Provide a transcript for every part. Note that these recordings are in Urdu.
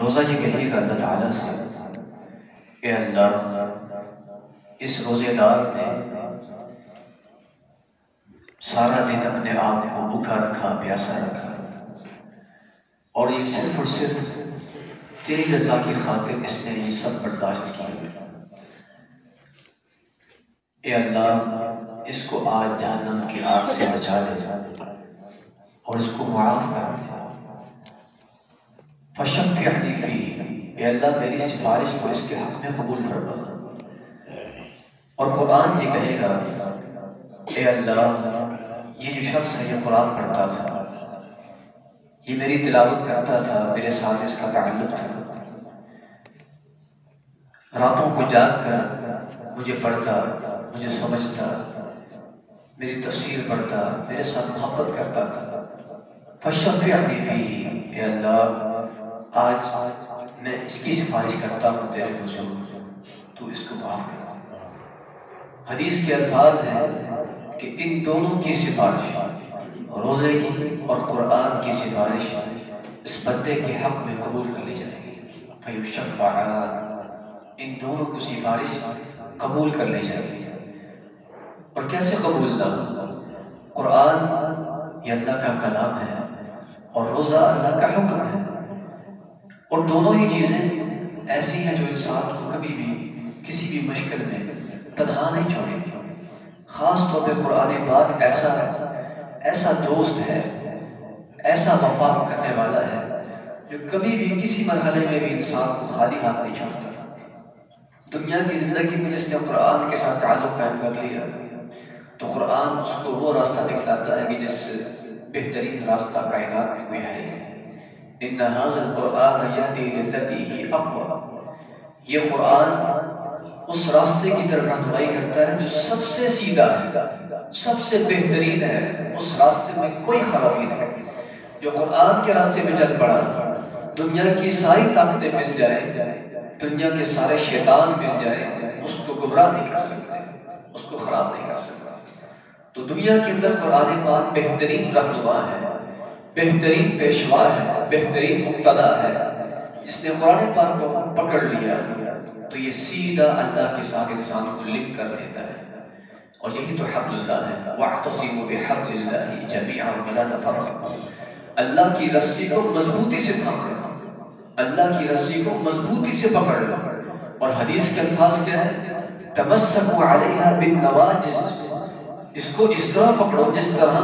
روزہ یہ کہے گا اللہ تعالیٰ سے، اے اللہ اس روزے دار نے سارا دن اپنے آپ کو بھوکا رکھا، پیاسا رکھا، اور یہ صرف اور صرف تیری رضا کی خاطر اس نے یہ سب برداشت کیا۔ اے اللہ اس کو آج جہنم کی آگ سے بچا لے اور اس کو معاف کر دے۔ فشفعنی فیہ، اے اللہ میری سفارش کو اس کے حق میں قبول فرما۔ اور قرآن یہ کہے گا، اے اللہ یہ جو شخص ہے یہ قرآن پڑھتا تھا، یہ میری تلاوت کرتا تھا، میرے ساتھ اس کا تعلق تھا، راتوں کو جاگ کر مجھے پڑھتا، مجھے سمجھتا، میری تفسیر پڑھتا، میرے ساتھ محبت کرتا تھا۔ فشفعنی فیہ، اے اللہ آج میں اس کی سفارش کرتا ہوں تیرے حضور، تو اس کو معاف کر۔ حدیث کے الفاظ ہیں کہ ان دونوں کی سفارش، روزے کی اور قرآن کی سفارش، اس بندے کے حق میں قبول کر لی جائے گی۔ فیشفعان، ان دونوں کو سفارش قبول کر لی جائے گی۔ اور کیسے قبول نہ ہو؟ قرآن یہ اللہ کا کلام ہے اور روزہ اللہ کا حکم ہے، اور دونوں ہی چیزیں ایسی ہیں جو انسان کو کبھی بھی کسی بھی مشکل میں تنہا نہیں چھوڑیں گی۔ خاص طور پہ قرآن پاک ایسا دوست ہے، ایسا وفا کرنے والا ہے جو کبھی بھی کسی مرحلے میں بھی انسان کو خالی ہاتھ نہیں چھوڑتا۔ دنیا کی زندگی میں جس نے قرآن کے ساتھ تعلق قائم کر لیا تو قرآن اس کو وہ راستہ دکھلاتا ہے کہ جس سے بہترین راستہ کائنات میں کوئی ہے ہی۔ ان ھذا القرآن یہدی للتی ہی اقوم، یہ قرآن اس راستے کی طرف رہنمائی کرتا ہے جو سب سے سیدھا ہے، سب سے بہترین ہے، اس راستے میں کوئی خرابی نہیں۔ جو قرآن کے راستے میں چل پڑا، دنیا کی ساری طاقتیں مل جائیں، دنیا کے سارے شیطان مل جائیں، اس کو گمراہ نہیں کر سکتے، اس کو خراب نہیں کر سکتے۔ تو دنیا کے اندر قرآن پاک بہترین رہنما ہے، بہترین پیشوا ہے، بہترین مقتدا ہے۔ جس نے قرآن پاک کو پکڑ لیا تو یہ سیدھا اللہ کے ساتھ انسان کو لنک کر دیتا ہے، اور یہی تو حبل اللہ ہے۔ وَاعْتَصِمُوا بِحَبْلِ اللَّهِ جَمِيعًا وَلَا تَفَرَّقُوا، اللہ کی رسی کو مضبوطی سے تھام لو، اللہ کی رسی کو مضبوطی سے پکڑ لو۔ اور حدیث کے الفاظ کیا ہے؟ تَمَسَّكُوا عَلَيْهَا بِالنَّوَاجِذِ، اس کو اس طرح پکڑو جس طرح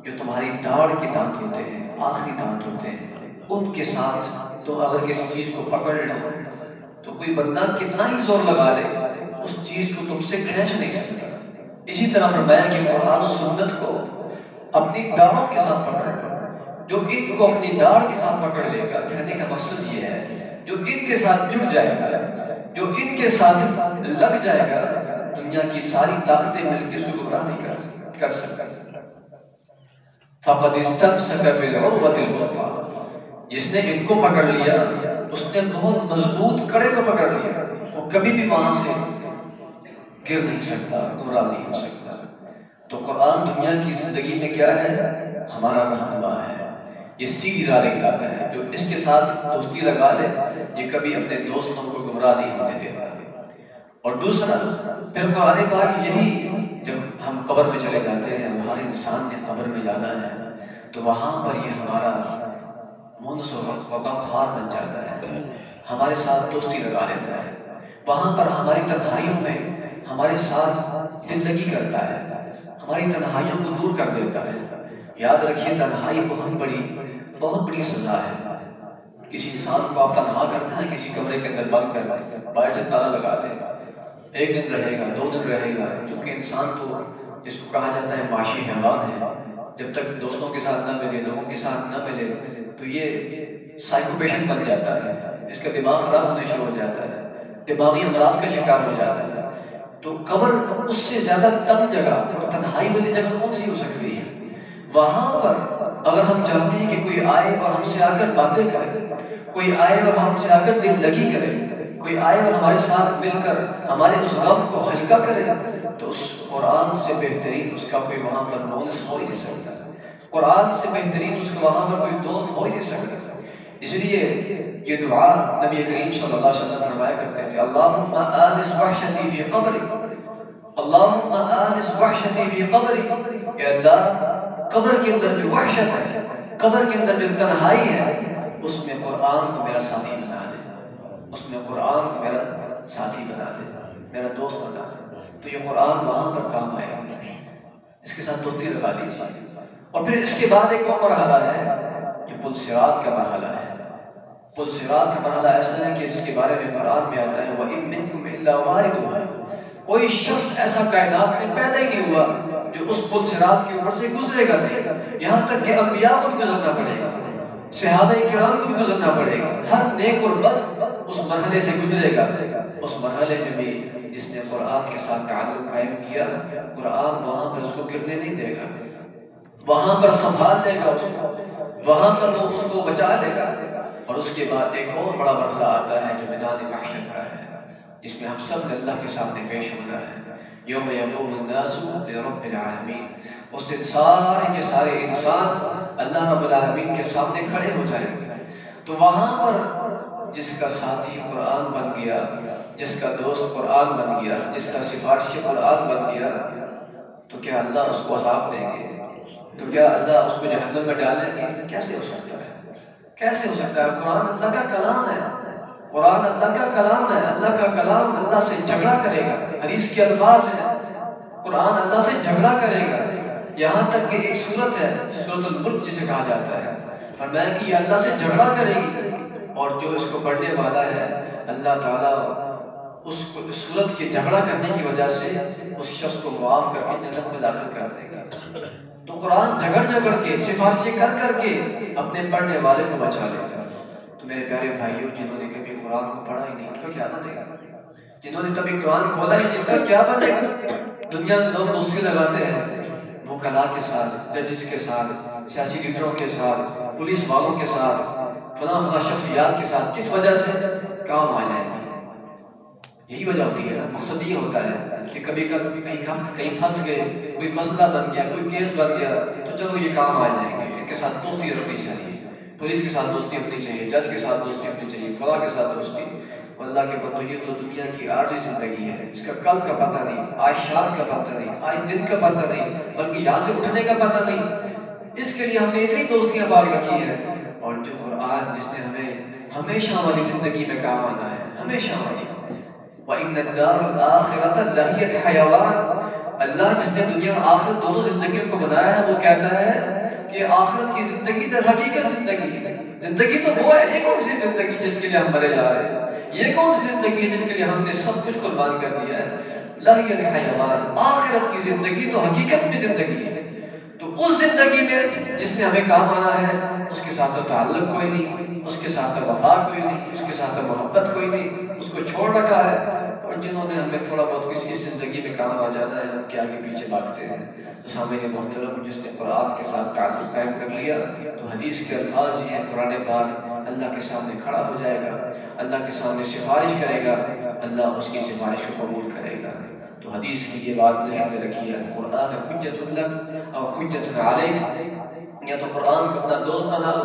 جو تمہاری داڑھ کے دانت ہوتے ہیں، آخری دانت ہوتے ہیں، ان کے ساتھ تو اگر کسی چیز کو پکڑ لو تو کوئی بندہ کتنا ہی زور لگا لے اس چیز کو تم سے کھینچ نہیں سکتا۔ اسی طرح فرمایا کہ قرآن و سنت کو اپنی داڑھوں کے ساتھ پکڑ لو، جو ان کو اپنی داڑھ کے ساتھ پکڑ لے گا، کہنے کا مقصد یہ ہے جو ان کے ساتھ جڑ جائے گا، جو ان کے ساتھ لگ جائے گا، دنیا کی ساری طاقتیں مل کے اس کو گمراہ نہیں کر سکتا۔ فَقَدْ اسْتَمْسَكَ بِالْعُرْوَةِ الْوُثْقَىٰ، جس نے ان کو پکڑ لیا اس نے بہت مضبوط کڑے کو پکڑ لیا، وہ کبھی بھی وہاں سے گر نہیں سکتا، گمراہ نہیں ہو سکتا۔ تو قرآن دنیا کی زندگی میں کیا ہے؟ ہمارا رہنما ہے، یہ سیدھی راہ دکھلاتا ہے۔ جو اس کے ساتھ دوستی لگا لے یہ کبھی اپنے دوستوں کو گمراہ نہیں ہونے دیتا۔ اور دوسرا پھر قرآن پاک یہی، جب ہم قبر میں چلے جاتے ہیں، ہر انسان نے قبر میں جانا ہے، تو وہاں پر یہ ہمارا مونس و غمخوار بن جاتا ہے، ہمارے ساتھ دوستی لگا لیتا ہے، وہاں پر ہماری تنہائیوں میں ہمارے ساتھ دل لگی کرتا ہے، ہماری تنہائیوں کو دور کر دیتا ہے۔ یاد رکھیے تنہائی بہت بڑی سزا ہے۔ کسی انسان کو آپ تنہا کرتے ہیں، کسی کمرے کے اندر بند کر دیں، باہر سے تالا لگا دیں، ایک دن رہے گا، 2 دن رہے گا، کیونکہ انسان تو جس کو کہا جاتا ہے معاشی حیوان ہے، جب تک دوستوں کے ساتھ نہ ملے، لوگوں کے ساتھ نہ ملے تو یہ سائیکو پیشنٹ بن جاتا ہے، اس کا دماغ خراب ہونے شروع ہو جاتا ہے، دماغی امراض کا شکار ہو جاتا ہے۔ تو قبر اس سے زیادہ تنگ جگہ اور تنہائی والی جگہ کون سی ہو سکتی ہے؟ وہاں پر اگر ہم چاہتے ہیں کہ کوئی آئے اور ہم سے آ کر باتیں کرے، کوئی آئے اور ہم سے آ کر دل لگی کرے، کوئی آئے اور ہمارے ساتھ مل کر ہمارے اس غم کو ہلکا کرے، تو اس قرآن سے بہترین اس کا کوئی وہاں پر مونس ہو ہی نہیں سکتا۔ قرآن سے بہترین اس کا وہاں پر کوئی دوست ہو ہی نہیں سکتا۔ اس لیے یہ دعا نبی کریم صلی اللہ علیہ وسلم فرمایا کرتے تھے، اللہم آنس وحشتی فی قبری، اللہم آنس وحشتی فی قبری، کہ اللہ قبر کے اندر جو وحشت ہے، قبر کے اندر جو تنہائی ہے، اس میں قرآن کو میرا ساتھی بنا دے، اس میں قرآن کو میرا ساتھی بنا دے، میرا دوست بنا دے، تو یہ قرآن وہاں پر کام آئے گا، اس کے ساتھ دوستی لگا لیجیے۔ اور پھر اس کے بعد ایک اور مرحلہ ہے جو پل صراط کا مرحلہ ہے۔ پل صراط کا مرحلہ ایسا ہے کہ اس کے بارے میں قرآن میں آتا ہے وَإِن مِّنكُمْ إِلَّا وَارِدُهَا، کوئی شخص ایسا کائنات میں پیدا ہی نہیں ہوا جو اس پل صراط کے اوپر سے گزرے گا نہیں، یہاں تک کہ انبیاء کو بھی گزرنا پڑے گا، صحابہ کرام کو بھی گزرنا پڑے گا، ہر نیک اور بد اس مرحلے سے گزرے گا۔ اس مرحلے میں بھی جس نے قرآن کے ساتھ تعلق قائم کیا، قرآن وہاں پر اس کو گرنے نہیں دے گا، وہاں پر سنبھال لے گا اس کو، وہاں پر وہ اس کو بچا لے گا۔ اور اس کے بعد ایک اور بڑا مرحلہ آتا ہے جو میدان محشر کا ہے، جس میں ہم سب نے اللہ کے سامنے پیش ہونا ہے۔ یوم یقوم الناس لرب العالمین، اس دن سارے کے سارے انسان اللہ رب العالمین کے سامنے کھڑے ہو جائیں گے۔ تو وہاں پر جس کا ساتھی قرآن بن گیا، جس کا دوست قرآن بن گیا، جس کا سفارشی قرآن بن گیا، تو کیا اللہ اس کو عذاب دیں گے؟ تو کیا اللہ اس کو جہنم میں ڈالیں گے؟ کیسے ہو سکتا ہے؟ کیسے ہو سکتا ہے؟ قرآن اللہ کا کلام ہے، قرآن اللہ کا کلام ہے، اللہ کا کلام اللہ سے جھگڑا کرے گا، حدیث کے الفاظ ہیں، قرآن اللہ سے جھگڑا کرے گا۔ یہاں تک کہ ایک سورت ہے سورۃ الملک جسے کہا جاتا ہے، فرمایا کہ یہ اللہ سے جھگڑا کرے گی، اور جو اس کو پڑھنے والا ہے اللہ تعالیٰ اس کو اس سورت کے جھگڑا کرنے کی وجہ سے اس شخص کو معاف کر کے جنت میں داخل کر دے گا۔ تو قرآن جھگڑ جھگڑ کے سفارشیں کر کر کے اپنے پڑھنے والے کو بچا لے گا۔ تو میرے پیارے بھائیوں، جنہوں نے کبھی قرآن کو پڑھا ہی نہیں، ان کا کیا بنے گا؟ جنہوں نے کبھی قرآن کھولا ہی نہیں، ان کا کیا بنے گا؟ دنیا میں لوگ دوستی لگاتے ہیں وکلاء کے ساتھ، ججز کے ساتھ، سیاسی لیڈروں کے ساتھ، پولیس والوں کے ساتھ، فلاں فلاں شخصیات کے ساتھ، کس وجہ سے؟ کام آ جائے گا۔ یہی وجہ ہوتی ہے نا، مقصد یہ ہوتا ہے کہ کبھی کہیں پھنس گئے، کوئی مسئلہ بن گیا، کوئی کیس بن گیا، تو چلو یہ کام آ جائیں گے، ان کے ساتھ دوستی رکھنی چاہیے، پولیس کے ساتھ دوستی رکھنی چاہیے، جج کے ساتھ دوستی رکھنی چاہیے، فلاں کے ساتھ دوستی۔ اللہ کے بندو، یہ تو دنیا کی عارضی زندگی ہے، اس کا کل کا پتہ نہیں، آج شام کا پتہ نہیں، آج دن کا پتہ نہیں، بلکہ یہاں سے اٹھنے کا پتہ نہیں۔ اس کے لیے ہم نے اتنی دوستیاں پال رکھی ہیں۔ اور جو قرآن جس نے ہمیں ہمیشہ والی زندگی میں کام آنا ہے، ہمیشہ والی، وَإِنَّ الدَّارَ الْآخِرَةَ لَهِيَ الْحَيَوَانُ، اللہ جس نے دنیا اور آخرت دونوں زندگیوں کو بنایا ہے، وہ کہتا ہے کہ آخرت کی زندگی در حقیقت زندگی ہے۔ زندگی تو وہ ہے، یہ کون سی زندگی جس کے لیے ہم مرے جا رہے ہیں؟ یہ کون سی زندگی ہے جس کے لیے ہم نے سب کچھ قربان کر دیا ہے؟ لَهِيَ الْحَيَوَانُ، آخرت کی زندگی تو حقیقت میں زندگی ہے۔ تو اس زندگی میں جس نے ہمیں کام آنا ہے، اس کے ساتھ تو تعلق کوئی نہیں، اس کے ساتھ تو وفا کوئی نہیں، اس کے ساتھ تو محبت کوئی نہیں، اس کو چھوڑ رکھا ہے۔ اور جنہوں نے ہمیں تھوڑا بہت کسی زندگی میں کام آ جانا ہے، ہم کے آگے پیچھے بھاگتے ہیں۔ تو سامعین محترم، جس نے قرآن کے ساتھ تعلق قائم کر لیا، تو حدیث کے الفاظ یہ ہیں، قرآن پاک اللہ کے سامنے کھڑا ہو جائے گا، اللہ کے سامنے سفارش کرے گا، اللہ اس کی سفارش کو قبول کرے گا۔ تو حدیث کی یہ بات ذہن میں رکھیے، قرآن حجت لک اور حجت علیک، یا تو قرآن کو اپنا دوست بنا لو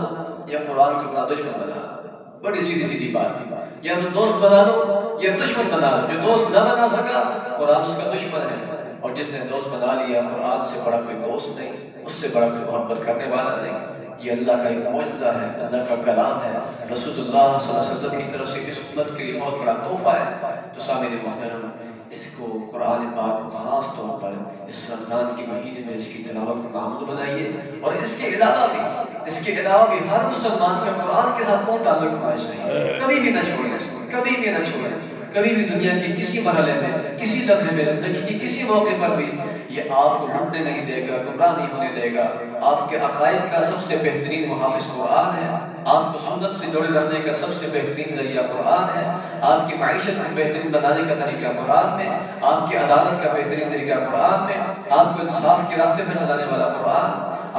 یا قرآن کو اپنا دشمن بنا لو۔ بڑی سیدھی سیدھی بات ہے، یا تو دوست بنا لو یا دشمن بنا لو۔ جو دوست نہ بنا سکا، قرآن اس کا دشمن ہے، اور جس نے دوست بنا لیا، قرآن سے بڑا کوئی دوست نہیں، اس سے بڑا کوئی محبت کرنے والا نہیں۔ یہ اللہ کا ایک معجزہ ہے، اللہ کا کلام ہے، رسول اللہ صلی اللہ علیہ وسلم کی طرف سے اس امت کے لیے بہت بڑا تحفہ ہے۔ تو سامعین محترم، اس کو قرآن پاک کو خاص طور پر اس رمضان کے مہینے میں اس کی تلاوت کو معمول بنائیے، اور اس کے علاوہ بھی ہر مسلمان کا قرآن کے ساتھ بہت تعلق ہونا چاہیے۔ کبھی بھی نہ چھوڑیں اس کو، کبھی بھی نہ چھوڑیں، کبھی بھی دنیا کے کسی مرحلے میں، کسی لمحے میں، زندگی کی کسی موقع پر بھی یہ آپ کو لٹنے نہیں دے گا، گمراہ نہیں ہونے دے گا۔ آپ کے عقائد کا سب سے بہترین محافظ قرآن ہے، آپ کو سنت سے جوڑے رکھنے کا سب سے بہترین ذریعہ قرآن ہے، آپ کی معیشت کو بہترین بنانے کا طریقہ قرآن میں، آپ کی عدالت کا بہترین طریقہ قرآن میں، آپ کو انصاف کے راستے پر چلانے والا قرآن،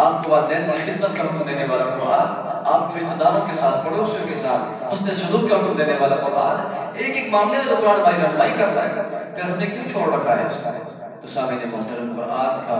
آپ کو والدین کی خدمت کا حکم دینے والا قرآن، آپ کو رشتہ داروں کے ساتھ، پڑوسیوں کے ساتھ حسن سلوک کا حکم دینے والا قرآن۔ ایک ایک معاملے میں تو قرآن ہماری رہنمائی کر رہا ہے، پھر ہم نے کیوں چھوڑ رکھا ہے اس کا؟ تو سامعین محترم، قرآن کا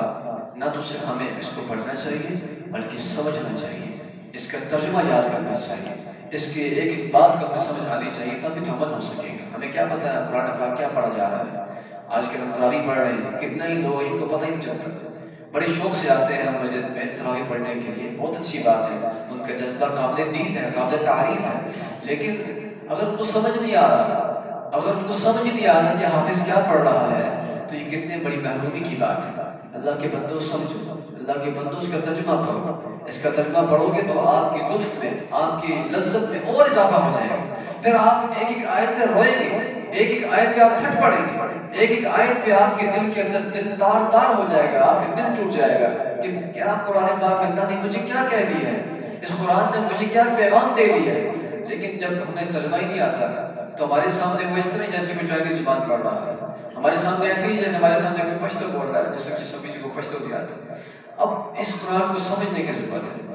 نہ تو صرف ہمیں اس کو پڑھنا چاہیے، بلکہ سمجھنا چاہیے، اس کا ترجمہ یاد کرنا چاہیے، اس کے ایک ایک بات کو ہمیں سمجھ آنی چاہیے، تبھی تو عمل ہو سکے گا۔ ہمیں کیا پتہ ہے قرآن پاک کیا پڑھا جا رہا ہے؟ آج کل ہم تراویح پڑھ رہے ہیں، کتنے ہی لوگ ان کو پتہ ہی نہیں چلتا، بڑے شوق سے آتے ہیں مسجد میں تراویح پڑھنے کے لیے، بہت اچھی بات ہے، ان کا جذبہ قابل دید ہے، قابل تعریف ہے، لیکن اگر ان کو سمجھ نہیں آ رہا، اگر ان کو سمجھ نہیں آ رہا کہ حافظ کیا پڑھ رہا ہے، تو یہ کتنے بڑی محرومی کی بات ہے۔ اللہ کے بندوں سمجھو، اللہ کے بندوں اس کا ترجمہ پڑھو، اس کا ترجمہ پڑھو گے تو آپ کی لطف میں، آپ کی لذت میں اور اضافہ ہو جائے گا۔ پھر آپ ایک ایک آیت پہ روئیں گے، ایک ایک آیت پہ آپ پھٹ پڑیں گے، ایک ایک آیت پہ آپ کے دل کے اندر دل تار تار ہو جائے گا، آپ کے دل ٹوٹ جائے گا کہ کیا قرآن پاک اللہ نے مجھے کیا کہہ دیا ہے، اس قرآن نے مجھے کیا پیغام دے دیا ہے۔ لیکن جب ہمیں ترجمہ ہی نہیں آتا تو ہمارے سامنے وہ اس طرح جیسے کوئی چائنیز زبان پڑھ رہا ہے، ہمارے سامنے ایسے ہی جیسے ہمارے سامنے کوئی پشتو بول رہا ہے، جیسے کسی کسی کو پشتو بھی آتا ہے۔ اب اس قرآن کو سمجھنے کی ضرورت ہے،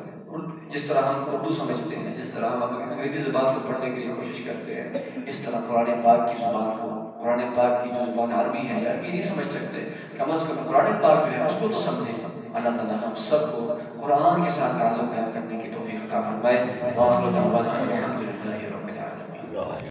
جس طرح ہم اردو سمجھتے ہیں، جس طرح ہم انگریزی زبان کو پڑھنے کے لیے کوشش کرتے ہیں، اس طرح قرآن پاک کی زبان کو، قرآن پاک کی جو زبان عربی ہے، عربی نہیں سمجھ سکتے، کم از کم قرآن پاک جو ہے اس کو تو سمجھیں۔ اللہ تعالیٰ ہم سب کو قرآن کے ساتھ تعلق قائم کرنے کی توفیق عطا فرمائے۔ وآخر دعوانا الحمد للہ رب العالمین۔